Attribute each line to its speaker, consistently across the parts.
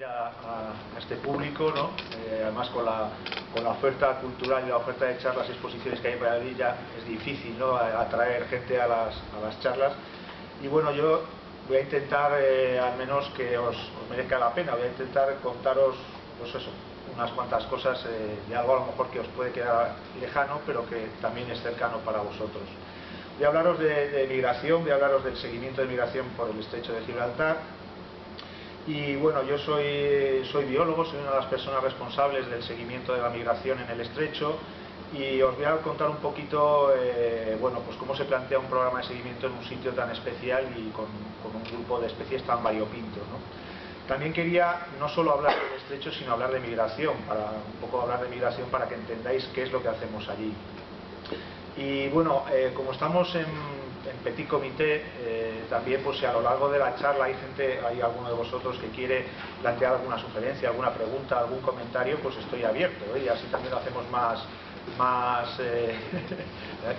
Speaker 1: reunir a este público, ¿no? Además con la oferta cultural y la oferta de charlas y exposiciones que hay para Madrid ya es difícil, ¿no?, atraer gente a las charlas. Y bueno, yo voy a intentar al menos que os merezca la pena, voy a intentar contaros pues eso, unas cuantas cosas de algo a lo mejor que os puede quedar lejano, pero que también es cercano para vosotros. Voy a hablaros de migración, voy a hablaros del seguimiento de migración por el estrecho de Gibraltar. Y bueno, yo soy biólogo, soy una de las personas responsables del seguimiento de la migración en el estrecho, y os voy a contar un poquito bueno, pues cómo se plantea un programa de seguimiento en un sitio tan especial y con un grupo de especies tan variopinto, ¿no? También quería no solo hablar del estrecho, sino hablar de migración, para que entendáis qué es lo que hacemos allí. Y bueno, como estamos en petit comité, también pues si a lo largo de la charla hay alguno de vosotros que quiere plantear alguna sugerencia, alguna pregunta, algún comentario, pues estoy abierto, y así también lo hacemos más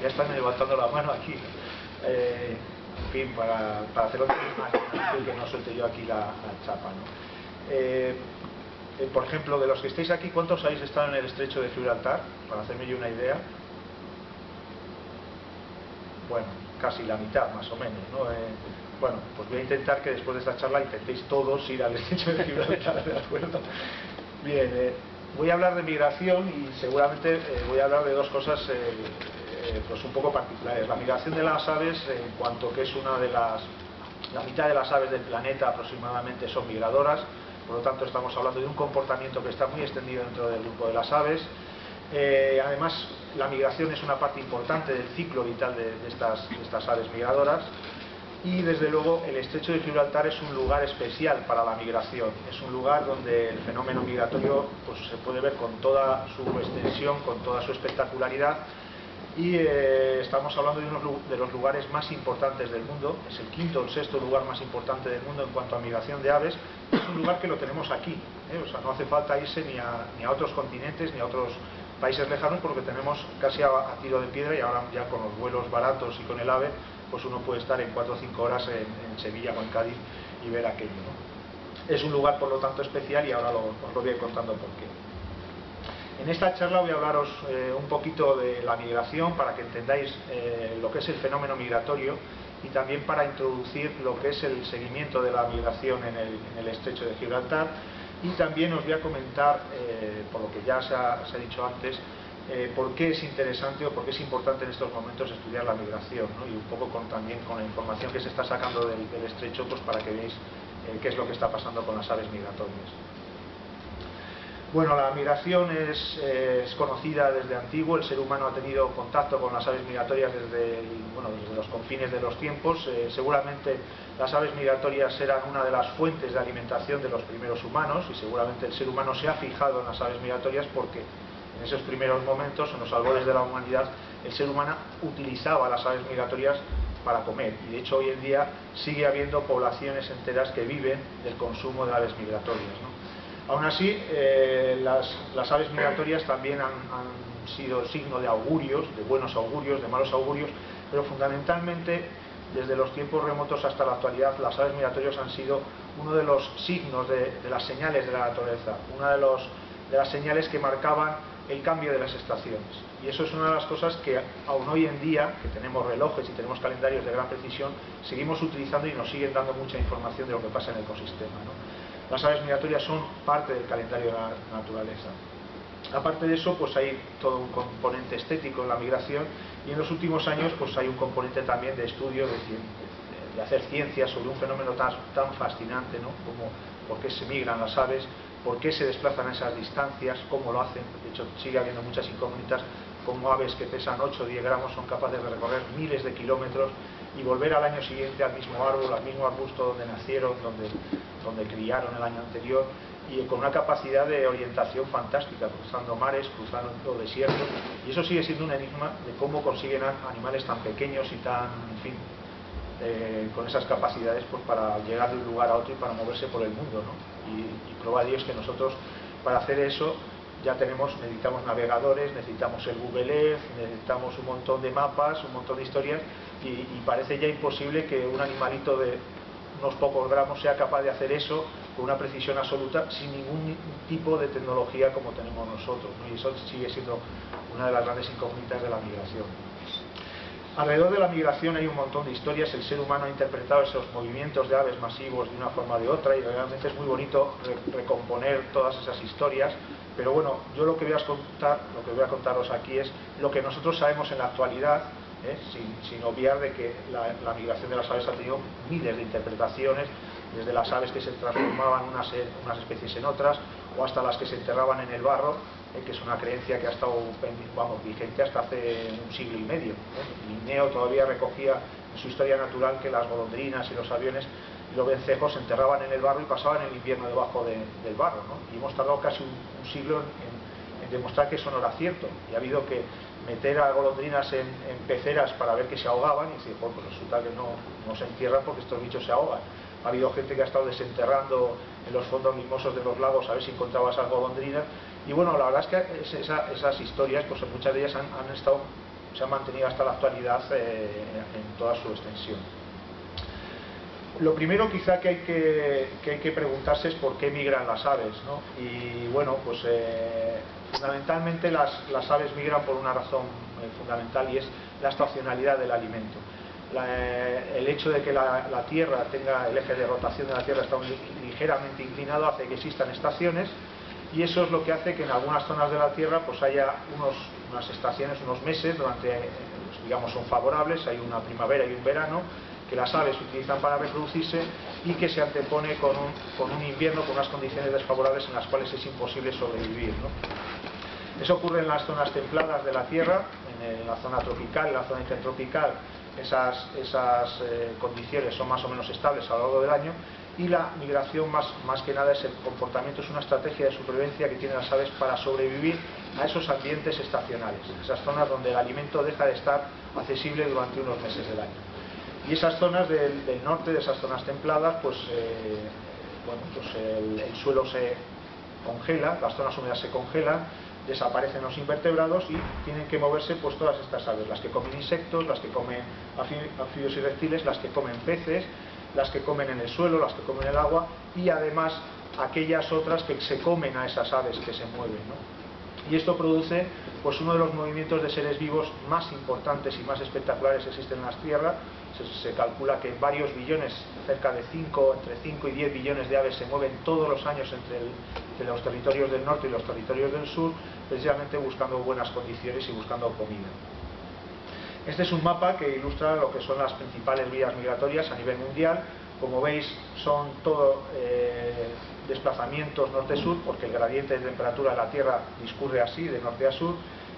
Speaker 1: ya están levantando la mano aquí, en fin, para hacerlo más dinámico y que no suelte yo aquí la chapa, ¿no? Por ejemplo, de los que estáis aquí, ¿cuántos habéis estado en el estrecho de Gibraltar? Para hacerme yo una idea. Bueno, casi la mitad, más o menos, ¿no? Bueno, pues voy a intentar que después de esta charla intentéis todos ir al estrecho de Gibraltar, ¿de acuerdo? Bien, voy a hablar de migración y seguramente voy a hablar de dos cosas pues un poco particulares. La migración de las aves, en cuanto que es la mitad de las aves del planeta aproximadamente son migradoras, por lo tanto estamos hablando de un comportamiento que está muy extendido dentro del grupo de las aves. Además, la migración es una parte importante del ciclo vital de estas aves migradoras, y desde luego el estrecho de Gibraltar es un lugar especial para la migración. Es un lugar donde el fenómeno migratorio pues se puede ver con toda su extensión, con toda su espectacularidad, y estamos hablando de uno de los lugares más importantes del mundo. Es el quinto o el sexto lugar más importante del mundo en cuanto a migración de aves. Es un lugar que lo tenemos aquí, o sea, no hace falta irse ni a otros continentes ni a otros países lejanos, porque tenemos casi a tiro de piedra, y ahora ya con los vuelos baratos y con el AVE, pues uno puede estar en 4 o 5 horas en Sevilla o en Cádiz y ver aquello, ¿no? Es un lugar por lo tanto especial, y ahora os lo voy a ir contando por qué. En esta charla voy a hablaros un poquito de la migración para que entendáis lo que es el fenómeno migratorio, y también para introducir lo que es el seguimiento de la migración en el estrecho de Gibraltar. Y también os voy a comentar, por lo que ya se ha dicho antes, por qué es interesante o por qué es importante en estos momentos estudiar la migración, ¿no? Y un poco también con la información que se está sacando del estrecho, pues para que veáis qué es lo que está pasando con las aves migratorias. Bueno, la migración es conocida desde antiguo. El ser humano ha tenido contacto con las aves migratorias desde los confines de los tiempos. Seguramente las aves migratorias eran una de las fuentes de alimentación de los primeros humanos, y seguramente el ser humano se ha fijado en las aves migratorias porque en esos primeros momentos, en los albores de la humanidad, el ser humano utilizaba las aves migratorias para comer, y de hecho hoy en día sigue habiendo poblaciones enteras que viven del consumo de aves migratorias, ¿no? Aún así, las aves migratorias también han sido signo de augurios, de buenos augurios, de malos augurios, pero fundamentalmente desde los tiempos remotos hasta la actualidad las aves migratorias han sido uno de los signos de las señales de la naturaleza, una de las señales que marcaban el cambio de las estaciones. Y eso es una de las cosas que aún hoy en día, que tenemos relojes y tenemos calendarios de gran precisión, seguimos utilizando y nos siguen dando mucha información de lo que pasa en el ecosistema, ¿no? Las aves migratorias son parte del calendario de la naturaleza. Aparte de eso, pues hay todo un componente estético en la migración, y en los últimos años pues hay un componente también de estudio, de hacer ciencia sobre un fenómeno tan fascinante, ¿no? Como por qué se migran las aves, por qué se desplazan a esas distancias, cómo lo hacen. De hecho, sigue habiendo muchas incógnitas, como aves que pesan 8 o 10 gramos son capaces de recorrer miles de kilómetros y volver al año siguiente al mismo árbol, al mismo arbusto donde nacieron, donde criaron el año anterior, y con una capacidad de orientación fantástica, cruzando mares, cruzando desiertos. Y eso sigue siendo un enigma de cómo consiguen animales tan pequeños y tan, en fin, con esas capacidades, pues para llegar de un lugar a otro y para moverse por el mundo, ¿no? Y prueba de ello es que nosotros, para hacer eso, ya necesitamos navegadores, necesitamos el Google Earth, necesitamos un montón de mapas, un montón de historias, y parece ya imposible que un animalito de unos pocos gramos sea capaz de hacer eso con una precisión absoluta, sin ningún tipo de tecnología como tenemos nosotros, ¿no? Y eso sigue siendo una de las grandes incógnitas de la migración. Alrededor de la migración hay un montón de historias. El ser humano ha interpretado esos movimientos de aves masivos de una forma o de otra, y realmente es muy bonito recomponer todas esas historias. Pero bueno, yo lo que voy a contaros aquí es lo que nosotros sabemos en la actualidad, sin obviar de que la migración de las aves ha tenido miles de interpretaciones, desde las aves que se transformaban unas especies en otras, o hasta las que se enterraban en el barro, que es una creencia que ha estado vigente hasta hace un siglo y medio. Linneo todavía recogía en su historia natural que las golondrinas y los aviones y los vencejos se enterraban en el barro y pasaban el invierno debajo del barro, ¿no? Y hemos tardado casi un siglo en demostrar que eso no era cierto, y ha habido que meter a golondrinas en peceras para ver que se ahogaban, y decir, pues resulta que no se entierran porque estos bichos se ahogan. Ha habido gente que ha estado desenterrando en los fondos mimosos de los lagos a ver si encontraba esas golondrinas, y bueno, la verdad es que esas historias, pues muchas de ellas se han mantenido hasta la actualidad en toda su extensión. Lo primero quizá que hay que preguntarse es por qué migran las aves, ¿no? Y bueno, pues fundamentalmente las aves migran por una razón fundamental, y es la estacionalidad del alimento. El hecho de que la Tierra tenga el eje de rotación de la Tierra está ligeramente inclinado hace que existan estaciones, y eso es lo que hace que en algunas zonas de la Tierra pues haya unas estaciones, unos meses digamos son favorables, hay una primavera y un verano que las aves utilizan para reproducirse, y que se antepone con un invierno con unas condiciones desfavorables en las cuales es imposible sobrevivir, ¿no? Eso ocurre en las zonas templadas de la Tierra, en la zona tropical, en la zona intertropical. Esas condiciones son más o menos estables a lo largo del año, y la migración más que nada es el comportamiento, es una estrategia de supervivencia que tienen las aves para sobrevivir a esos ambientes estacionales, esas zonas donde el alimento deja de estar accesible durante unos meses del año. Y esas zonas del norte, de esas zonas templadas, pues el suelo se congela, las zonas húmedas se congelan, desaparecen los invertebrados y tienen que moverse pues todas estas aves, las que comen insectos, las que comen anfibios y reptiles, las que comen peces, las que comen en el suelo, las que comen en el agua, y además aquellas otras que se comen a esas aves que se mueven, ¿no? Y esto produce pues uno de los movimientos de seres vivos más importantes y más espectaculares que existen en la Tierra. Se calcula que varios billones, entre 5 y 10 billones de aves se mueven todos los años entre los territorios del norte y los territorios del sur, precisamente buscando buenas condiciones y buscando comida. Este es un mapa que ilustra lo que son las principales vías migratorias a nivel mundial. Como veis, son todo desplazamientos norte-sur, porque el gradiente de temperatura de la Tierra discurre así, de norte a sur,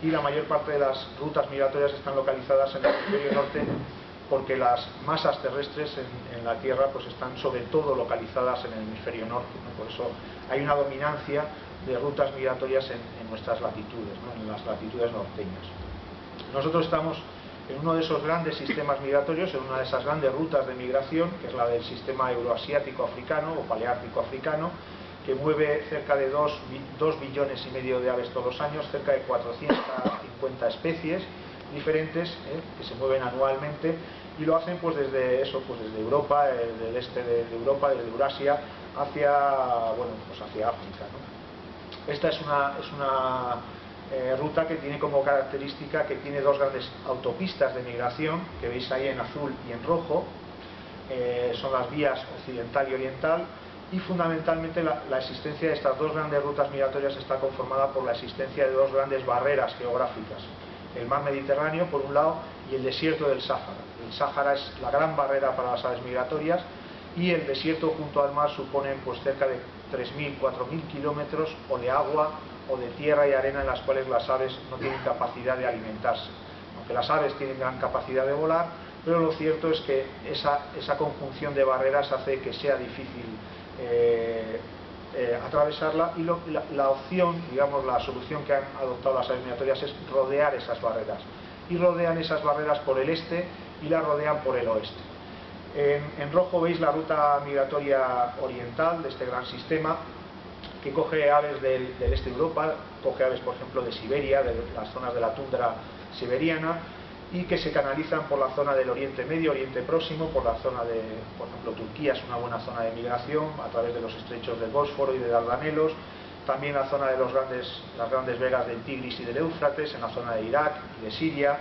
Speaker 1: y la mayor parte de las rutas migratorias están localizadas en el hemisferio norte, porque las masas terrestres en la Tierra pues están sobre todo localizadas en el hemisferio norte, ¿no? Por eso hay una dominancia de rutas migratorias en nuestras latitudes, ¿no? En las latitudes norteñas. Nosotros estamos en uno de esos grandes sistemas migratorios, en una de esas grandes rutas de migración, que es la del sistema euroasiático africano o paleártico africano, que mueve cerca de 2 billones y medio de aves todos los años, cerca de 450 especies diferentes que se mueven anualmente, y lo hacen pues desde Europa, del este de Europa, desde Eurasia hacia África, ¿no? Esta es una ruta que tiene como característica que tiene dos grandes autopistas de migración, que veis ahí en azul y en rojo. Son las vías occidental y oriental, y fundamentalmente la existencia de estas dos grandes rutas migratorias está conformada por la existencia de dos grandes barreras geográficas: el mar Mediterráneo por un lado y el desierto del Sáhara. El Sáhara es la gran barrera para las aves migratorias, y el desierto junto al mar suponen pues cerca de 3.000, 4.000 kilómetros o de agua o de tierra y arena en las cuales las aves no tienen capacidad de alimentarse. Aunque las aves tienen gran capacidad de volar, pero lo cierto es que esa conjunción de barreras hace que sea difícil atravesarla, y la opción, digamos, la solución que han adoptado las aves migratorias es rodear esas barreras, y rodean esas barreras por el este y las rodean por el oeste. En rojo veis la ruta migratoria oriental de este gran sistema, que coge aves del este de Europa, coge aves por ejemplo de Siberia, de las zonas de la tundra siberiana, y que se canalizan por la zona del Oriente Medio, Oriente Próximo, por la zona de, por ejemplo, Turquía es una buena zona de migración, a través de los estrechos del Bósforo y de Dardanelos, también la zona de las grandes vegas del Tigris y del Éufrates, en la zona de Irak y de Siria,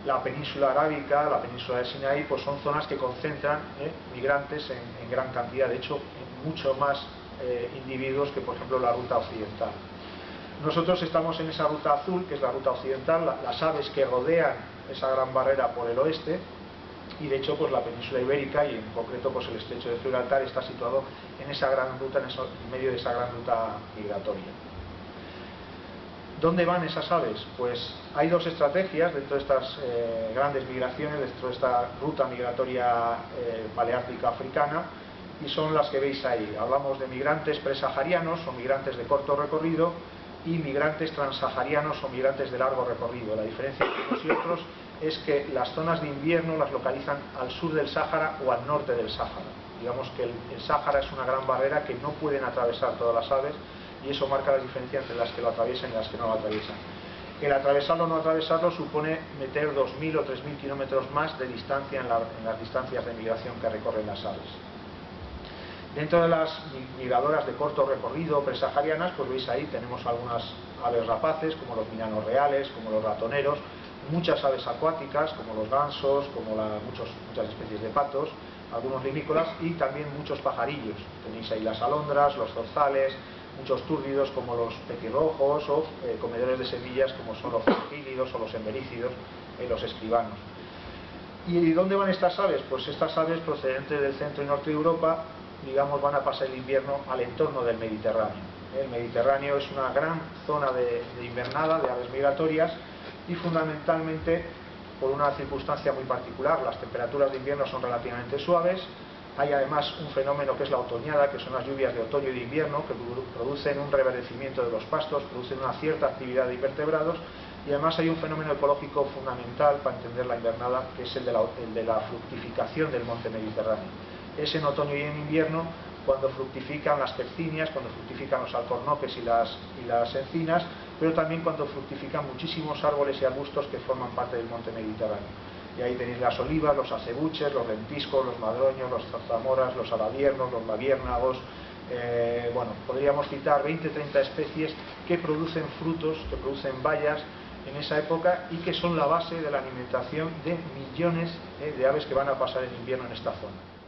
Speaker 1: la península arábica, la península de Sinaí, pues son zonas que concentran migrantes en gran cantidad, de hecho, en mucho más individuos que, por ejemplo, la ruta occidental. Nosotros estamos en esa ruta azul, que es la ruta occidental, las aves que rodean esa gran barrera por el oeste, y de hecho pues la península ibérica y en concreto pues el estrecho de Gibraltar está situado en esa gran ruta, en medio de esa gran ruta migratoria. ¿Dónde van esas aves? Pues hay dos estrategias dentro de estas grandes migraciones, dentro de esta ruta migratoria paleártica africana, y son las que veis ahí. Hablamos de migrantes presaharianos o migrantes de corto recorrido y migrantes transsaharianos o migrantes de largo recorrido. La diferencia entre unos y otros es que las zonas de invierno las localizan al sur del Sáhara o al norte del Sáhara. Digamos que el Sáhara es una gran barrera que no pueden atravesar todas las aves, y eso marca la diferencia entre las que lo atraviesan y las que no lo atraviesan. El atravesarlo o no atravesarlo supone meter 2.000 o 3.000 kilómetros más de distancia en las distancias de migración que recorren las aves. Dentro de las migradoras de corto recorrido presaharianas, pues veis ahí tenemos algunas aves rapaces, como los minanos reales, como los ratoneros, muchas aves acuáticas, como los gansos, como muchas especies de patos, algunos limícolas, y también muchos pajarillos. Tenéis ahí las alondras, los zorzales, muchos túrdidos como los petirrojos o comedores de semillas como son los zorquílidos o los emberícidos, los escribanos. ¿Y dónde van estas aves? Pues estas aves procedentes del centro y norte de Europa, digamos, van a pasar el invierno al entorno del Mediterráneo. El Mediterráneo es una gran zona de invernada, de aves migratorias, y fundamentalmente por una circunstancia muy particular. Las temperaturas de invierno son relativamente suaves, hay además un fenómeno que es la otoñada, que son las lluvias de otoño y de invierno, que producen un reverdecimiento de los pastos, producen una cierta actividad de invertebrados, y además hay un fenómeno ecológico fundamental para entender la invernada, que es el de la fructificación del monte Mediterráneo. Es en otoño y en invierno cuando fructifican las quercinias, cuando fructifican los alcornoques y las encinas, pero también cuando fructifican muchísimos árboles y arbustos que forman parte del monte Mediterráneo. Y ahí tenéis las olivas, los acebuches, los lentiscos, los madroños, los zarzamoras, los aladiernos, los labiérnagos. Bueno, podríamos citar 20-30 especies que producen frutos, que producen bayas en esa época y que son la base de la alimentación de millones de aves que van a pasar el invierno en esta zona.